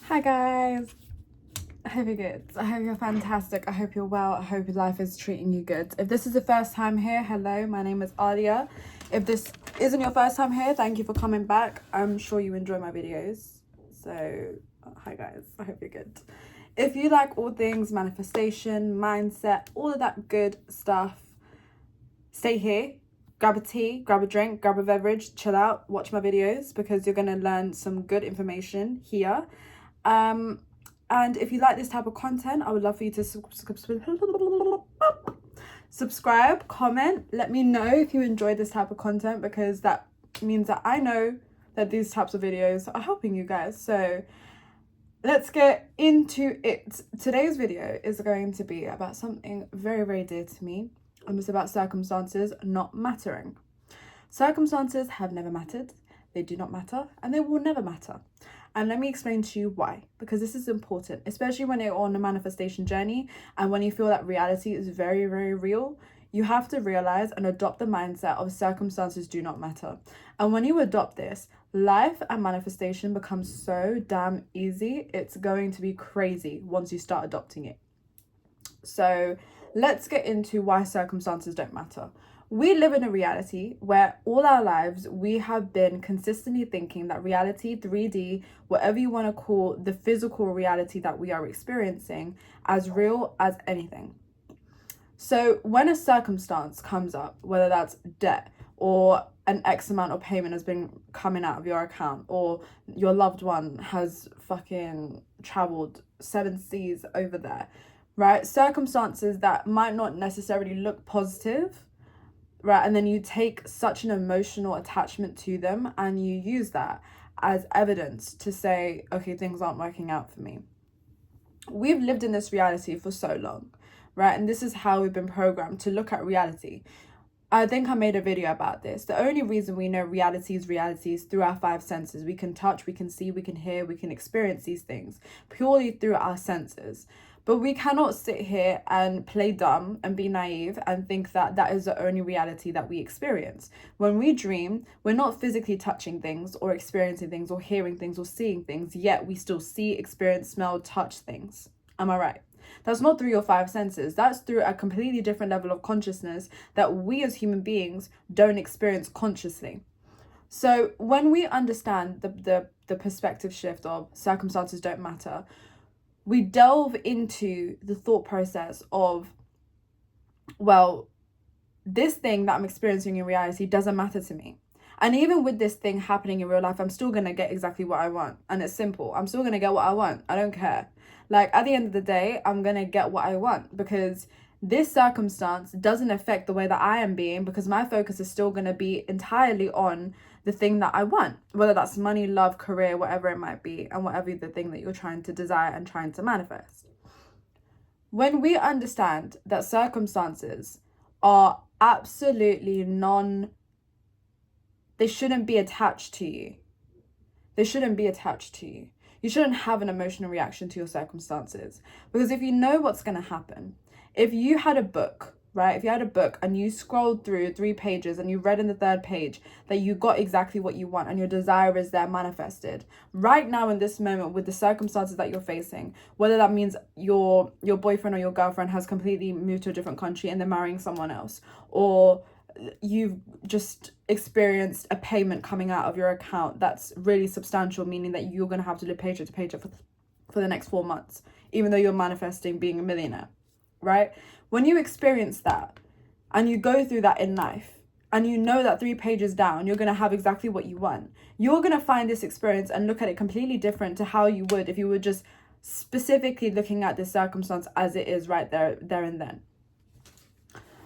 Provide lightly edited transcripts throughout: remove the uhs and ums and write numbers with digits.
Hi guys, I hope you're good. I hope you're fantastic. I hope you're well. I hope your life is treating you good. If this is the first time here, hello, my name is Aaliyah. If this isn't your first time here, thank you for coming back. I'm sure you enjoy my videos. So, hi guys, I hope you're good. If you like all things manifestation, mindset, all of that good stuff, stay here. Grab a tea, grab a drink, grab a beverage, chill out, watch my videos because you're going to learn some good information here. And if you like this type of content, I would love for you to subscribe, comment, let me know if you enjoy this type of content, because that means that I know that these types of videos are helping you guys. So let's get into it. Today's video is going to be about something very, very dear to me, and it's about circumstances not mattering. Circumstances have never mattered, they do not matter, and they will never matter. And let me explain to you why, because this is important, especially when you're on a manifestation journey and when you feel that reality is very, very real. You have to realize and adopt the mindset of circumstances do not matter. And when you adopt this, life and manifestation becomes so damn easy. It's going to be crazy once you start adopting it. So let's get into why circumstances don't matter. We live in a reality where all our lives we have been consistently thinking that reality, 3D, whatever you want to call the physical reality that we are experiencing, as real as anything. So when a circumstance comes up, whether that's debt or an X amount of payment has been coming out of your account, or your loved one has fucking traveled 7 seas over there, right? Circumstances that might not necessarily look positive, right? And then you take such an emotional attachment to them and you use that as evidence to say, okay, things aren't working out for me. We've lived in this reality for so long, right? And this is how we've been programmed to look at reality. I think I made a video about this. The only reason we know reality is through our 5 senses. We can touch, we can see, we can hear, we can experience these things purely through our senses. But we cannot sit here and play dumb and be naive and think that that is the only reality that we experience. When we dream, we're not physically touching things or experiencing things or hearing things or seeing things, yet we still see, experience, smell, touch things. Am I right? That's not through your 5 senses. That's through a completely different level of consciousness that we as human beings don't experience consciously. So when we understand the perspective shift of circumstances don't matter, we delve into the thought process of, well, this thing that I'm experiencing in reality doesn't matter to me. And even with this thing happening in real life, I'm still going to get exactly what I want. And it's simple. I'm still going to get what I want. I don't care. Like, at the end of the day, I'm going to get what I want, because this circumstance doesn't affect the way that I am being, because my focus is still going to be entirely on the thing that I want, whether that's money, love, career, whatever it might be, and whatever the thing that you're trying to desire and trying to manifest. When we understand that circumstances are absolutely they shouldn't be attached to you. They shouldn't be attached to you. You shouldn't have an emotional reaction to your circumstances. Because if you know what's going to happen, if you had a book, right? If you had a book and you scrolled through 3 pages and you read in the 3rd page that you got exactly what you want and your desire is there manifested, right now in this moment with the circumstances that you're facing, whether that means your boyfriend or your girlfriend has completely moved to a different country and they're marrying someone else, or you've just experienced a payment coming out of your account that's really substantial, meaning that you're going to have to live paycheck to paycheck for the next 4 months, even though you're manifesting being a millionaire, right? When you experience that and you go through that in life and you know that 3 pages down, you're going to have exactly what you want, you're going to find this experience and look at it completely different to how you would if you were just specifically looking at this circumstance as it is right there and then.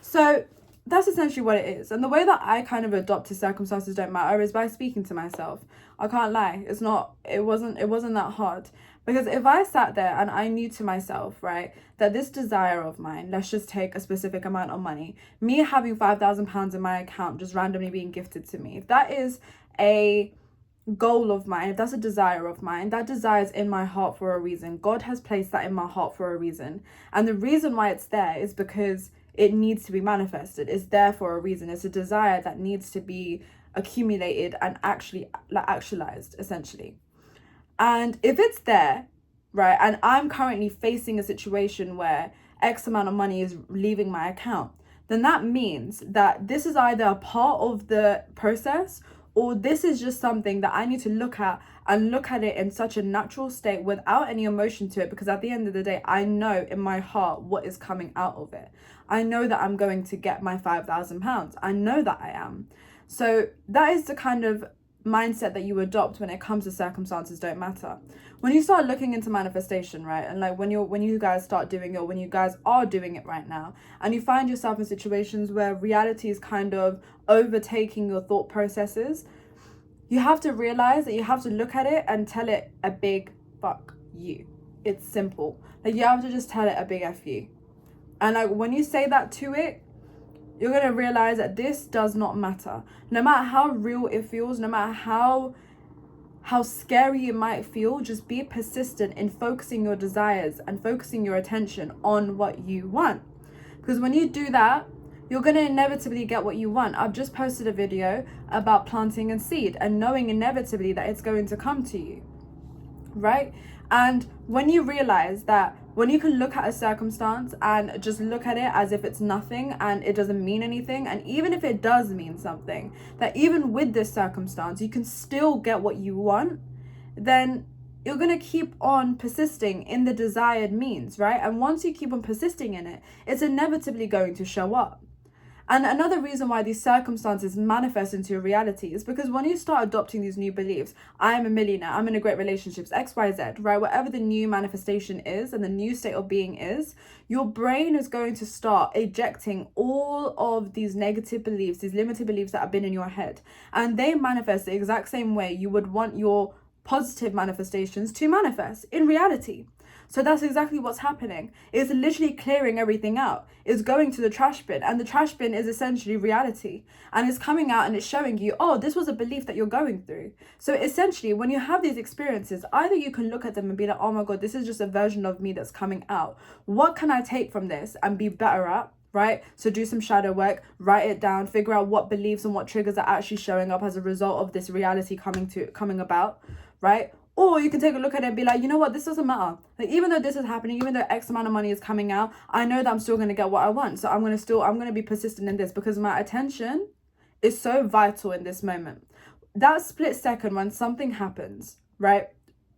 So that's essentially what it is. And the way that I kind of adopt to circumstances don't matter is by speaking to myself. I can't lie. It wasn't that hard. Because if I sat there and I knew to myself, right, that this desire of mine, let's just take a specific amount of money, me having £5,000 in my account just randomly being gifted to me, if that is a goal of mine, if that's a desire of mine, that desire is in my heart for a reason. God has placed that in my heart for a reason. And the reason why it's there is because it needs to be manifested. It's there for a reason. It's a desire that needs to be accumulated and actually actualized, essentially. And if it's there, right, and I'm currently facing a situation where X amount of money is leaving my account, then that means that this is either a part of the process, or this is just something that I need to look at and look at it in such a natural state without any emotion to it, because at the end of the day, I know in my heart what is coming out of it. I know that I'm going to get my £5,000. I know that I am. So that is the kind of mindset that you adopt when it comes to circumstances don't matter. When you start looking into manifestation, right, and like when you guys start doing it, when you guys are doing it right now, and you find yourself in situations where reality is kind of overtaking your thought processes, you have to realize that you have to look at it and tell it a big fuck you. It's simple. Like, you have to just tell it a big F you. And like, when you say that to it, you're going to realize that this does not matter. No matter how real it feels, no matter how scary it might feel, just be persistent in focusing your desires and focusing your attention on what you want. Because when you do that, you're going to inevitably get what you want. I've just posted a video about planting a seed and knowing inevitably that it's going to come to you, right? And when you realize that, when you can look at a circumstance and just look at it as if it's nothing and it doesn't mean anything, and even if it does mean something, that even with this circumstance you can still get what you want, then you're going to keep on persisting in the desired means, right? And once you keep on persisting in it, it's inevitably going to show up. And another reason why these circumstances manifest into your reality is because when you start adopting these new beliefs, I am a millionaire, I'm in a great relationships, X, Y, Z, right? Whatever the new manifestation is and the new state of being is, your brain is going to start ejecting all of these negative beliefs, these limited beliefs that have been in your head. And they manifest the exact same way you would want your positive manifestations to manifest in reality. So that's exactly what's happening. It's literally clearing everything out. It's going to the trash bin, and the trash bin is essentially reality. And it's coming out and it's showing you, oh, this was a belief that you're going through. So essentially, when you have these experiences, either you can look at them and be like, oh my God, this is just a version of me that's coming out. What can I take from this and be better at? Right? So do some shadow work, write it down, figure out what beliefs and what triggers are actually showing up as a result of this reality coming about, right? Or you can take a look at it and be like, you know what, this doesn't matter. Like, even though this is happening, even though X amount of money is coming out, I know that I'm still going to get what I want. So I'm going to be persistent in this because my attention is so vital in this moment. That split second when something happens, right?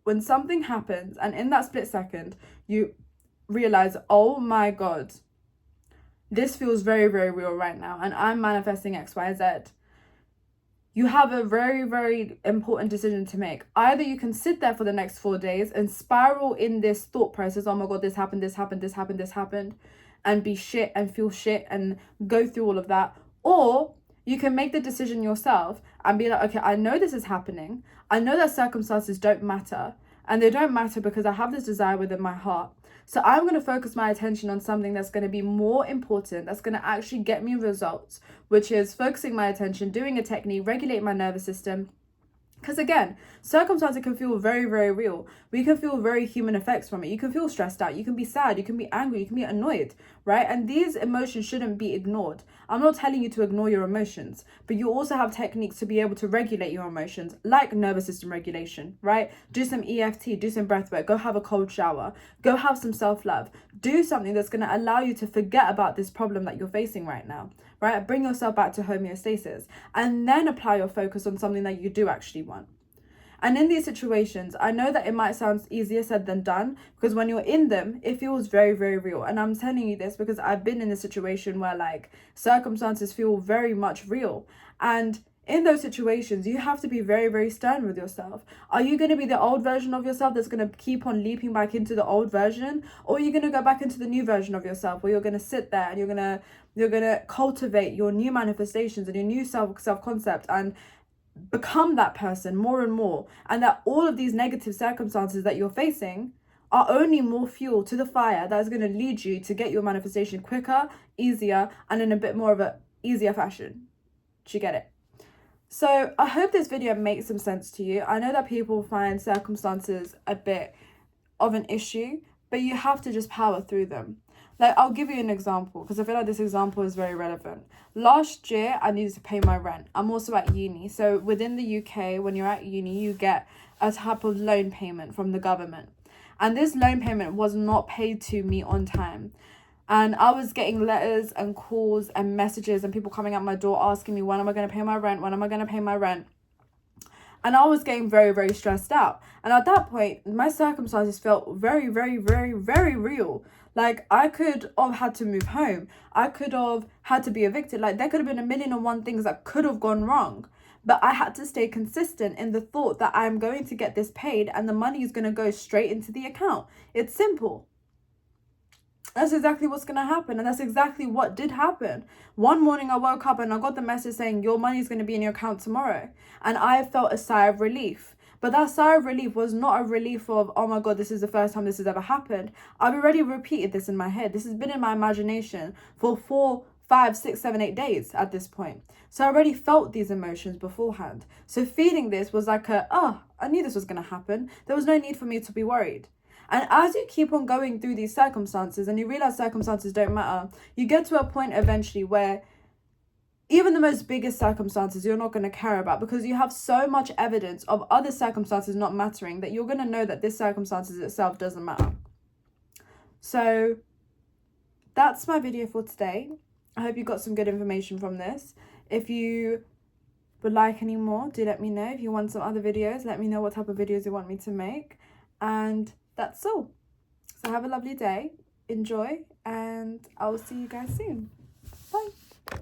When something happens, and in that split second, you realize, oh my God, this feels very, very real right now, and I'm manifesting X, Y, Z. You have a very, very important decision to make. Either you can sit there for the next 4 days and spiral in this thought process, oh my God, this happened, and be shit and feel shit and go through all of that. Or you can make the decision yourself and be like, okay, I know this is happening. I know that circumstances don't matter, and they don't matter because I have this desire within my heart. So I'm going to focus my attention on something that's going to be more important, that's going to actually get me results, which is focusing my attention, doing a technique, regulate my nervous system. Because again, circumstances can feel very, very real. We can feel very human effects from it. You can feel stressed out. You can be sad. You can be angry. You can be annoyed, right? And these emotions shouldn't be ignored. I'm not telling you to ignore your emotions, but you also have techniques to be able to regulate your emotions, like nervous system regulation, right? Do some EFT, do some breath work, go have a cold shower, go have some self-love. Do something that's going to allow you to forget about this problem that you're facing right now, right? Bring yourself back to homeostasis, and then apply your focus on something that you do actually want. And in these situations, I know that it might sound easier said than done, because when you're in them, it feels very, very real. And I'm telling you this because I've been in a situation where like circumstances feel very much real. And in those situations, you have to be very, very stern with yourself. Are you going to be the old version of yourself that's going to keep on leaping back into the old version? Or are you going to go back into the new version of yourself where you're going to sit there and you're going to cultivate your new manifestations and your new self-concept and become that person more and more, and that all of these negative circumstances that you're facing are only more fuel to the fire that is going to lead you to get your manifestation quicker, easier, and in a bit more of a easier fashion. Do you get it? So I hope this video makes some sense to you. I know that people find circumstances a bit of an issue, but you have to just power through them. Like, I'll give you an example because I feel like this example is very relevant. Last year, I needed to pay my rent. I'm also at uni. So within the UK, when you're at uni, you get a type of loan payment from the government. And this loan payment was not paid to me on time. And I was getting letters and calls and messages and people coming at my door asking me, when am I going to pay my rent? When am I going to pay my rent? And I was getting very, very stressed out. And at that point, my circumstances felt very, very, very, very real. Like, I could have had to move home. I could have had to be evicted. Like, there could have been 1,000,001 things that could have gone wrong. But I had to stay consistent in the thought that I'm going to get this paid and the money is going to go straight into the account. It's simple. That's exactly what's going to happen. And that's exactly what did happen. One morning I woke up and I got the message saying your money is going to be in your account tomorrow. And I felt a sigh of relief. But that sigh of relief was not a relief of, oh my God, this is the first time this has ever happened. I've already repeated this in my head. This has been in my imagination for 4, 5, 6, 7, 8 days at this point. So I already felt these emotions beforehand. So feeling this was like I knew this was going to happen. There was no need for me to be worried. And as you keep on going through these circumstances and you realize circumstances don't matter, you get to a point eventually where even the most biggest circumstances you're not going to care about because you have so much evidence of other circumstances not mattering that you're going to know that this circumstances itself doesn't matter. So that's my video for today. I hope you got some good information from this. If you would like any more, do let me know. If you want some other videos, let me know what type of videos you want me to make. And that's all. So have a lovely day. Enjoy. And I will see you guys soon. Bye.